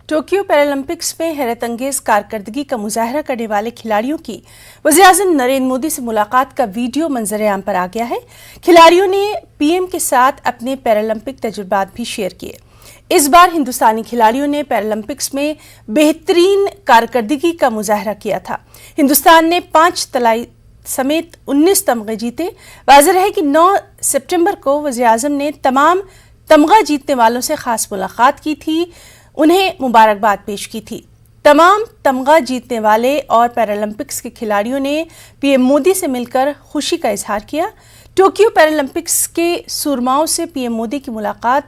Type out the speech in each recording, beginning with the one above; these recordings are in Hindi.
टोक्यो पैरालंपिक्स में हैरतअंगेज कारकर्दगी का मुजाहरा करने वाले खिलाड़ियों की वज़ीर-ए-आज़म नरेंद्र मोदी से मुलाकात का वीडियो मंजर-ए-आम पर आ गया है। खिलाड़ियों ने पीएम के साथ अपने पैरालंपिक तजुर्बात भी शेयर किए। इस बार हिंदुस्तानी खिलाड़ियों ने पैरालंपिक्स में बेहतरीन कारकर्दगी का मुजाहरा किया था। हिंदुस्तान ने 5 तलाई समेत 19 तमगे जीते। वाज़ेह है कि 9 सितंबर को वज़ीर-ए-आज़म ने तमाम तमगा जीतने वालों से खास मुलाकात की थी, उन्हें मुबारकबाद पेश की थी। तमाम तमगा जीतने वाले और पैरालंपिक्स के खिलाड़ियों ने पीएम मोदी से मिलकर खुशी का इजहार किया। टोक्यो पैरालंपिक्स के सूरमाओं से पीएम मोदी की मुलाकात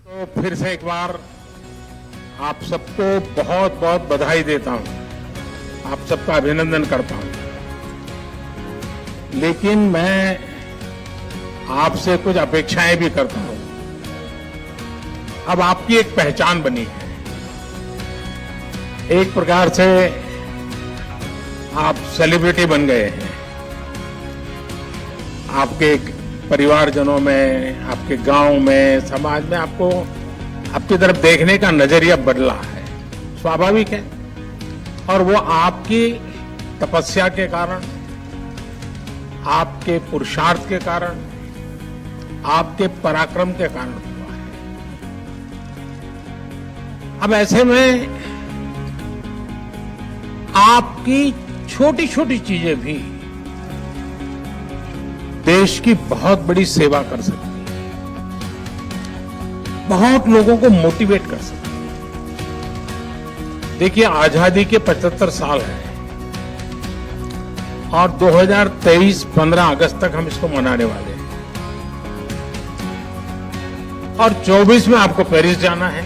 तो फिर से एक बार आप सबको बहुत बहुत बधाई देता हूं, आप सबका अभिनंदन करता हूं। लेकिन मैं आपसे कुछ अपेक्षाएं भी करता हूं। अब आपकी एक पहचान बनी है, एक प्रकार से आप सेलिब्रिटी बन गए हैं। आपके परिवारजनों में, आपके गांव में, समाज में आपको आपकी तरफ देखने का नजरिया बदला है, स्वाभाविक है। और वो आपकी तपस्या के कारण, आपके पुरुषार्थ के कारण, आपके पराक्रम के कारण हुआ है। अब ऐसे में आपकी छोटी छोटी चीजें भी देश की बहुत बड़ी सेवा कर सकती है, बहुत लोगों को मोटिवेट कर सकती है। देखिए, आजादी के 75 साल हैं और 2023 15 अगस्त तक हम इसको मनाने वाले हैं और 24 में आपको पेरिस जाना है।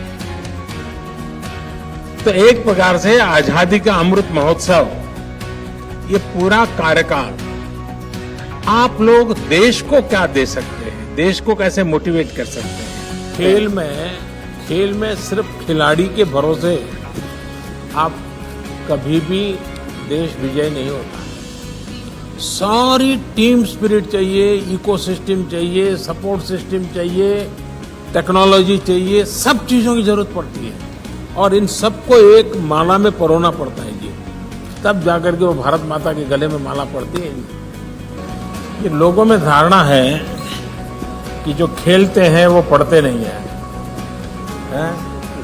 तो एक प्रकार से आजादी का अमृत महोत्सव, ये पूरा कार्यकाल आप लोग देश को क्या दे सकते हैं, देश को कैसे मोटिवेट कर सकते हैं। खेल में सिर्फ खिलाड़ी के भरोसे आप कभी भी देश विजय नहीं होता। सारी टीम स्पिरिट चाहिए, इकोसिस्टम चाहिए, सपोर्ट सिस्टम चाहिए, टेक्नोलॉजी चाहिए, सब चीजों की जरूरत पड़ती है और इन सबको एक माला में परोना पड़ता है जी, तब जाकर के वो भारत माता के गले में माला पड़ती है। ये लोगों में धारणा है कि जो खेलते हैं वो पढ़ते नहीं है,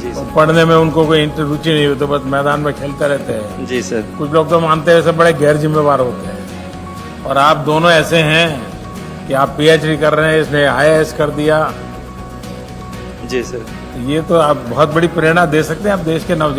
तो पढ़ने में उनको कोई रुचि नहीं होती, बस मैदान में खेलते रहते हैं। जी सर। कुछ लोग तो मानते हैं सब बड़े गैर जिम्मेवार होते हैं और आप दोनों ऐसे हैं कि आप पीएचडी कर रहे हैं, इसने आईएएस कर दिया। जी सर। ये तो आप बहुत बड़ी प्रेरणा दे सकते हैं आप देश के नौजवान